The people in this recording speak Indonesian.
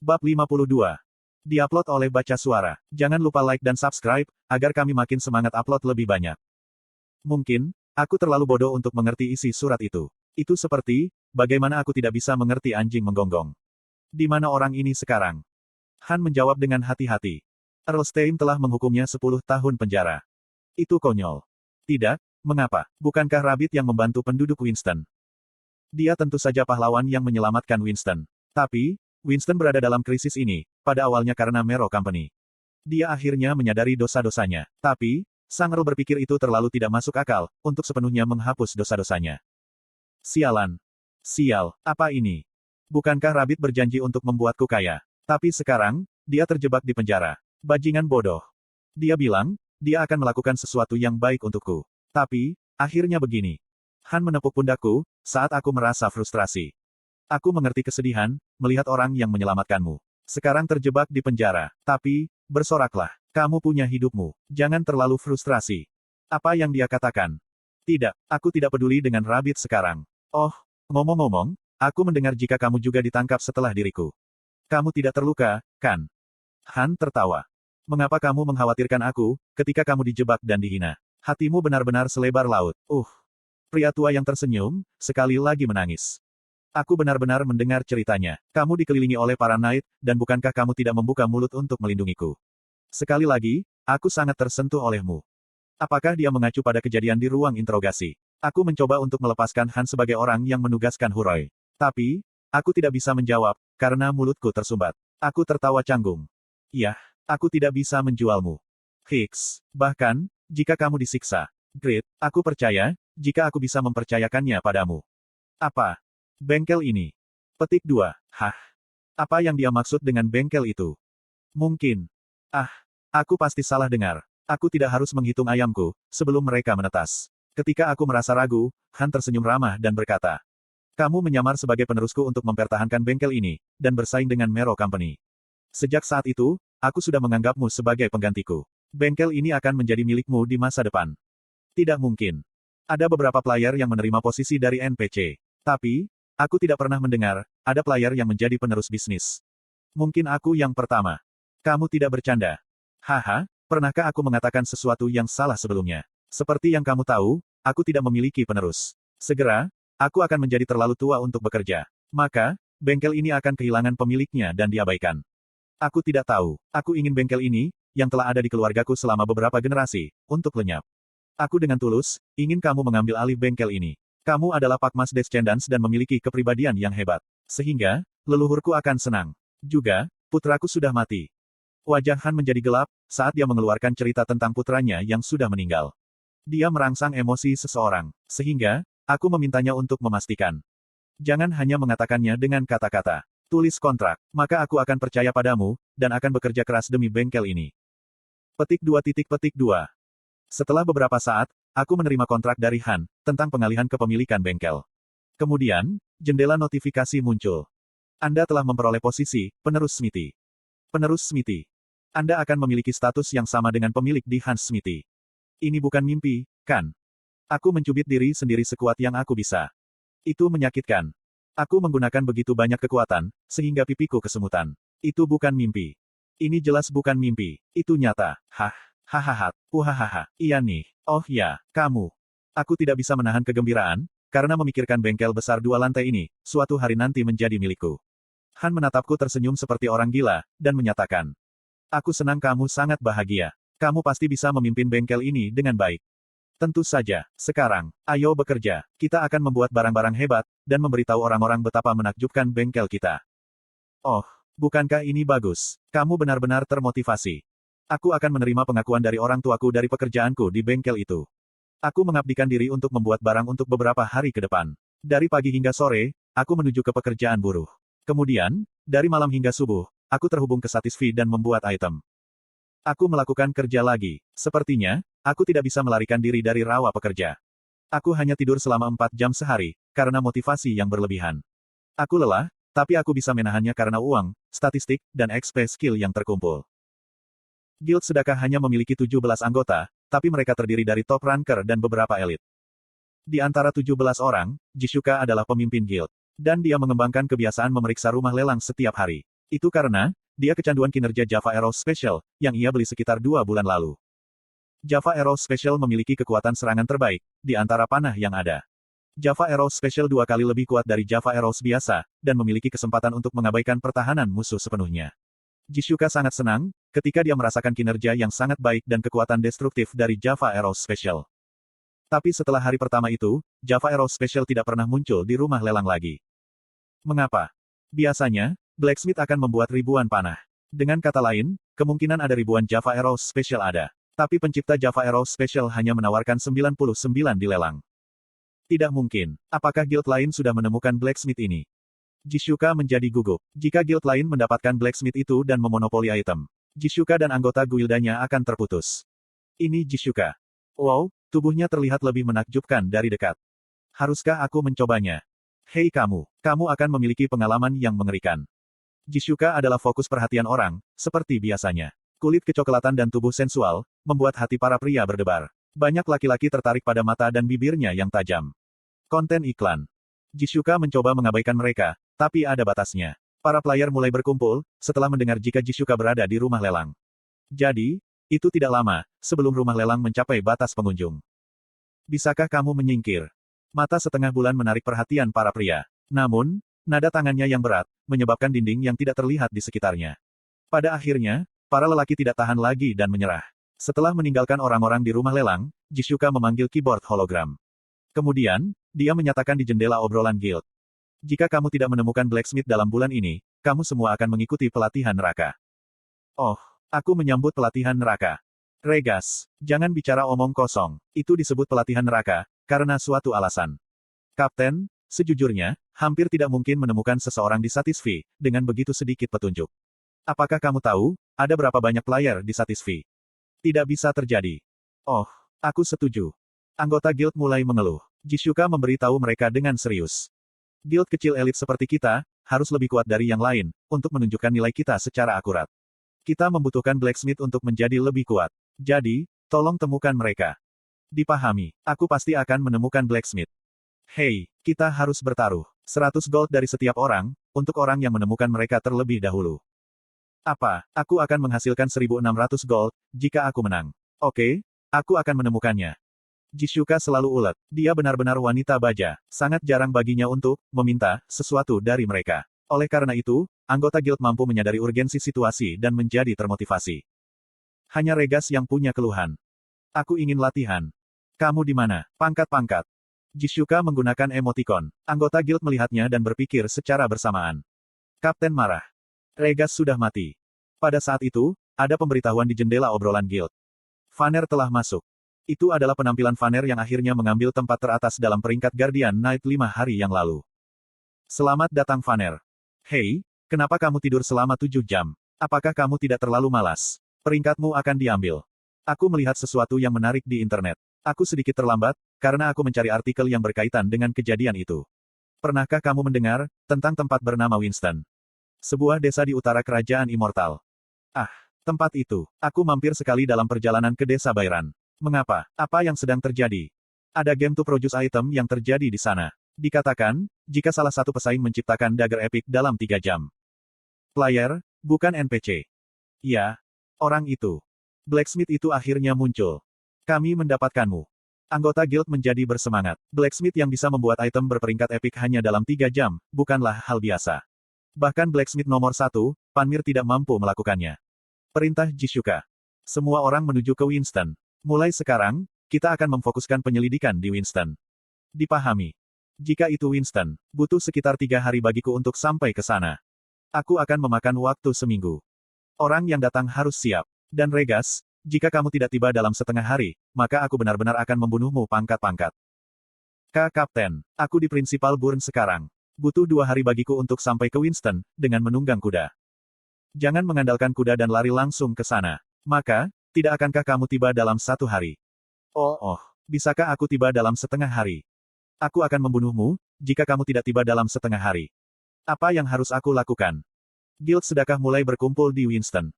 Bab 52. Diupload oleh Baca Suara. Jangan lupa like dan subscribe, agar kami makin semangat upload lebih banyak. Mungkin, aku terlalu bodoh untuk mengerti isi surat itu. Itu seperti, bagaimana aku tidak bisa mengerti anjing menggonggong. Di mana orang ini sekarang? Han menjawab dengan hati-hati. Earl Stein telah menghukumnya 10 tahun penjara. Itu konyol. Tidak, mengapa? Bukankah Rabbit yang membantu penduduk Winston? Dia tentu saja pahlawan yang menyelamatkan Winston. Tapi, Winston berada dalam krisis ini, pada awalnya karena Mero Company. Dia akhirnya menyadari dosa-dosanya. Tapi, Sang Earl berpikir itu terlalu tidak masuk akal, untuk sepenuhnya menghapus dosa-dosanya. Sialan. Sial, apa ini? Bukankah Rabbit berjanji untuk membuatku kaya? Tapi sekarang, dia terjebak di penjara. Bajingan bodoh. Dia bilang, dia akan melakukan sesuatu yang baik untukku. Tapi, akhirnya begini. Han menepuk pundakku, saat aku merasa frustrasi. Aku mengerti kesedihan, melihat orang yang menyelamatkanmu. Sekarang terjebak di penjara. Tapi, bersoraklah. Kamu punya hidupmu. Jangan terlalu frustrasi. Apa yang dia katakan? Tidak, aku tidak peduli dengan Rabbit sekarang. Oh, ngomong-ngomong, aku mendengar jika kamu juga ditangkap setelah diriku. Kamu tidak terluka, kan? Han tertawa. Mengapa kamu mengkhawatirkan aku, ketika kamu dijebak dan dihina? Hatimu benar-benar selebar laut. Pria tua yang tersenyum, sekali lagi menangis. Aku benar-benar mendengar ceritanya. Kamu dikelilingi oleh para knight, dan bukankah kamu tidak membuka mulut untuk melindungiku? Sekali lagi, aku sangat tersentuh olehmu. Apakah dia mengacu pada kejadian di ruang interogasi? Aku mencoba untuk melepaskan Han sebagai orang yang menugaskan Huroi. Tapi, aku tidak bisa menjawab, karena mulutku tersumbat. Aku tertawa canggung. Yah, aku tidak bisa menjualmu. Hicks, bahkan, jika kamu disiksa. Grit, aku percaya, jika aku bisa mempercayakannya padamu. Apa? Bengkel ini. Petik 2. Hah? Apa yang dia maksud dengan bengkel itu? Mungkin. Aku pasti salah dengar. Aku tidak harus menghitung ayamku, sebelum mereka menetas. Ketika aku merasa ragu, Han tersenyum ramah dan berkata. Kamu menyamar sebagai penerusku untuk mempertahankan bengkel ini, dan bersaing dengan Mero Company. Sejak saat itu, aku sudah menganggapmu sebagai penggantiku. Bengkel ini akan menjadi milikmu di masa depan. Tidak mungkin. Ada beberapa player yang menerima posisi dari NPC. Tapi, aku tidak pernah mendengar, ada player yang menjadi penerus bisnis. Mungkin aku yang pertama. Kamu tidak bercanda. Haha, pernahkah aku mengatakan sesuatu yang salah sebelumnya? Seperti yang kamu tahu, aku tidak memiliki penerus. Segera, aku akan menjadi terlalu tua untuk bekerja. Maka, bengkel ini akan kehilangan pemiliknya dan diabaikan. Aku tidak tahu. Aku ingin bengkel ini, yang telah ada di keluargaku selama beberapa generasi, untuk lenyap. Aku dengan tulus, ingin kamu mengambil alih bengkel ini. Kamu adalah Pakmas Descendants dan memiliki kepribadian yang hebat. Sehingga, leluhurku akan senang. Juga, putraku sudah mati. Wajah Han menjadi gelap, saat dia mengeluarkan cerita tentang putranya yang sudah meninggal. Dia merangsang emosi seseorang. Sehingga, aku memintanya untuk memastikan. Jangan hanya mengatakannya dengan kata-kata. Tulis kontrak, maka aku akan percaya padamu, dan akan bekerja keras demi bengkel ini. Petik 2. Setelah beberapa saat, aku menerima kontrak dari Han, tentang pengalihan kepemilikan bengkel. Kemudian, jendela notifikasi muncul. Anda telah memperoleh posisi, penerus Smithy. Penerus Smithy. Anda akan memiliki status yang sama dengan pemilik di Hans Smithy. Ini bukan mimpi, kan? Aku mencubit diri sendiri sekuat yang aku bisa. Itu menyakitkan. Aku menggunakan begitu banyak kekuatan, sehingga pipiku kesemutan. Itu bukan mimpi. Ini jelas bukan mimpi. Itu nyata. Hahaha. Iya nih. Oh ya, kamu. Aku tidak bisa menahan kegembiraan, karena memikirkan bengkel besar 2 lantai ini, suatu hari nanti menjadi milikku. Han menatapku tersenyum seperti orang gila, dan menyatakan. Aku senang kamu sangat bahagia. Kamu pasti bisa memimpin bengkel ini dengan baik. Tentu saja. Sekarang, ayo bekerja. Kita akan membuat barang-barang hebat, dan memberitahu orang-orang betapa menakjubkan bengkel kita. Oh, bukankah ini bagus? Kamu benar-benar termotivasi. Aku akan menerima pengakuan dari orang tuaku dari pekerjaanku di bengkel itu. Aku mengabdikan diri untuk membuat barang untuk beberapa hari ke depan. Dari pagi hingga sore, aku menuju ke pekerjaan buruh. Kemudian, dari malam hingga subuh, aku terhubung ke Satisfy dan membuat item. Aku melakukan kerja lagi. Sepertinya, aku tidak bisa melarikan diri dari rawa pekerja. Aku hanya tidur selama 4 jam sehari, karena motivasi yang berlebihan. Aku lelah, tapi aku bisa menahannya karena uang, statistik, dan XP skill yang terkumpul. Guild Sedekah hanya memiliki 17 anggota, tapi mereka terdiri dari top ranker dan beberapa elit. Di antara 17 orang, Jishuka adalah pemimpin guild. Dan dia mengembangkan kebiasaan memeriksa rumah lelang setiap hari. Itu karena, dia kecanduan kinerja Java Arrow Special, yang ia beli sekitar 2 bulan lalu. Java Arrow Special memiliki kekuatan serangan terbaik, di antara panah yang ada. Java Arrow Special 2 kali lebih kuat dari Java Arrows biasa, dan memiliki kesempatan untuk mengabaikan pertahanan musuh sepenuhnya. Jishuka sangat senang, ketika dia merasakan kinerja yang sangat baik dan kekuatan destruktif dari Java Arrow Special. Tapi setelah hari pertama itu, Java Arrow Special tidak pernah muncul di rumah lelang lagi. Mengapa? Biasanya, Blacksmith akan membuat ribuan panah. Dengan kata lain, kemungkinan ada ribuan Java Arrow Special ada. Tapi pencipta Java Arrow Special hanya menawarkan 99 di lelang. Tidak mungkin. Apakah guild lain sudah menemukan Blacksmith ini? Jishuka menjadi gugup. Jika guild lain mendapatkan Blacksmith itu dan memonopoli item, Jishuka dan anggota guildanya akan terputus. Ini Jishuka. Wow, tubuhnya terlihat lebih menakjubkan dari dekat. Haruskah aku mencobanya? Hei kamu akan memiliki pengalaman yang mengerikan. Jishuka adalah fokus perhatian orang, seperti biasanya. Kulit kecoklatan dan tubuh sensual, membuat hati para pria berdebar. Banyak laki-laki tertarik pada mata dan bibirnya yang tajam. Konten iklan. Jishuka mencoba mengabaikan mereka, tapi ada batasnya. Para player mulai berkumpul, setelah mendengar jika Jishuka berada di rumah lelang. Jadi, itu tidak lama, sebelum rumah lelang mencapai batas pengunjung. Bisakah kamu menyingkir? Mata setengah bulan menarik perhatian para pria. Namun, nada tangannya yang berat, menyebabkan dinding yang tidak terlihat di sekitarnya. Pada akhirnya, para lelaki tidak tahan lagi dan menyerah. Setelah meninggalkan orang-orang di rumah lelang, Jishuka memanggil keyboard hologram. Kemudian, dia menyatakan di jendela obrolan guild. Jika kamu tidak menemukan Blacksmith dalam bulan ini, kamu semua akan mengikuti pelatihan neraka. Oh, aku menyambut pelatihan neraka. Regas, jangan bicara omong kosong. Itu disebut pelatihan neraka, karena suatu alasan. Kapten, sejujurnya, hampir tidak mungkin menemukan seseorang di Satisfy, dengan begitu sedikit petunjuk. Apakah kamu tahu, ada berapa banyak player di Satisfy? Tidak bisa terjadi. Oh, aku setuju. Anggota guild mulai mengeluh. Jishuka memberitahu mereka dengan serius. Guild kecil elit seperti kita, harus lebih kuat dari yang lain, untuk menunjukkan nilai kita secara akurat. Kita membutuhkan Blacksmith untuk menjadi lebih kuat. Jadi, tolong temukan mereka. Dipahami, aku pasti akan menemukan Blacksmith. Hei, kita harus bertaruh. 100 gold dari setiap orang, untuk orang yang menemukan mereka terlebih dahulu. Apa, aku akan menghasilkan 1.600 gold, jika aku menang. Oke, aku akan menemukannya. Jishuka selalu ulet. Dia benar-benar wanita baja. Sangat jarang baginya untuk meminta sesuatu dari mereka. Oleh karena itu, anggota guild mampu menyadari urgensi situasi dan menjadi termotivasi. Hanya Regas yang punya keluhan. Aku ingin latihan. Kamu di mana? Pangkat-pangkat. Jishuka menggunakan emotikon. Anggota guild melihatnya dan berpikir secara bersamaan. Kapten marah. Regas sudah mati. Pada saat itu, ada pemberitahuan di jendela obrolan guild. Vanner telah masuk. Itu adalah penampilan Vanner yang akhirnya mengambil tempat teratas dalam peringkat Guardian Knight 5 hari yang lalu. Selamat datang Vanner. Hei, kenapa kamu tidur selama 7 jam? Apakah kamu tidak terlalu malas? Peringkatmu akan diambil. Aku melihat sesuatu yang menarik di internet. Aku sedikit terlambat, karena aku mencari artikel yang berkaitan dengan kejadian itu. Pernahkah kamu mendengar tentang tempat bernama Winston? Sebuah desa di utara kerajaan Immortal. Ah, tempat itu. Aku mampir sekali dalam perjalanan ke desa Byron. Mengapa? Apa yang sedang terjadi? Ada game to produce item yang terjadi di sana. Dikatakan, jika salah satu pesaing menciptakan dagger epic dalam 3 jam. Player, bukan NPC. Ya, orang itu. Blacksmith itu akhirnya muncul. Kami mendapatkanmu. Anggota guild menjadi bersemangat. Blacksmith yang bisa membuat item berperingkat epic hanya dalam 3 jam, bukanlah hal biasa. Bahkan Blacksmith nomor 1, Panmir tidak mampu melakukannya. Perintah Jishuka. Semua orang menuju ke Winston. Mulai sekarang, kita akan memfokuskan penyelidikan di Winston. Dipahami. Jika itu Winston, butuh sekitar 3 hari bagiku untuk sampai ke sana. Aku akan memakan waktu seminggu. Orang yang datang harus siap. Dan Regas, jika kamu tidak tiba dalam setengah hari, maka aku benar-benar akan membunuhmu pangkat-pangkat. Kapten, aku di Principal Burn sekarang. Butuh 2 hari bagiku untuk sampai ke Winston, dengan menunggang kuda. Jangan mengandalkan kuda dan lari langsung ke sana. Maka, tidak akankah kamu tiba dalam 1 hari? Oh, bisakah aku tiba dalam setengah hari? Aku akan membunuhmu, jika kamu tidak tiba dalam setengah hari. Apa yang harus aku lakukan? Guild sedekah mulai berkumpul di Winston.